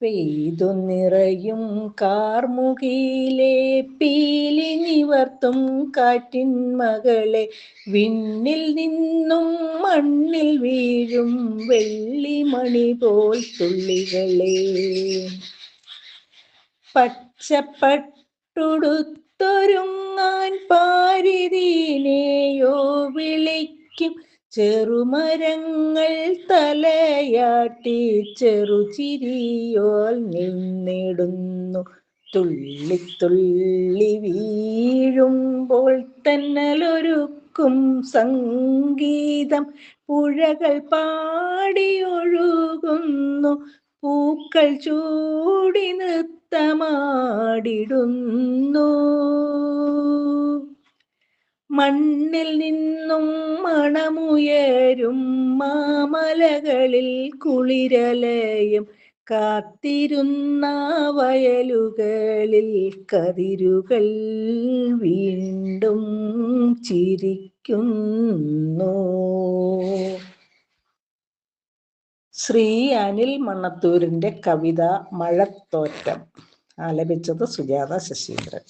പെയ്തു നിറയും കാർമുകിലേ പീലി നിവർത്തും കാറ്റിൻ മകളെ, വിണ്ണിൽ നിന്നും മണ്ണിൽ വീഴും വെള്ളിമണി പോൽ തുള്ളികളെ. പച്ചപ്പട്ടുടുത്തൊരുങ്ങാൻ പാരിതിനെയോ വിളിക്കും, ചെറുമരങ്ങൾ തലയാട്ടി ചെറുചിരിയോൽ നിന്നിടുന്നു. തുള്ളിത്തുള്ളി വീഴുമ്പോൾ തന്നലൊരുക്കും സംഗീതം, പുഴകൾ പാടിയൊഴുകുന്നു, പൂക്കൾ ചൂടി നൃത്തമാടിടുന്നു. മണ്ണിൽ നിന്നും മണമുയരും മാമലകളിൽ കുളിരലയും, കാത്തിരുന്ന വയലുകളിൽ കതിരുകൾ വീണ്ടും ചിരിക്കുന്നു. ശ്രീ അനിൽ മണ്ണത്തൂരിൻ്റെ കവിത മഴത്തോറ്റം. ആലപിച്ചത് സുജാത ശശീന്ദ്രൻ.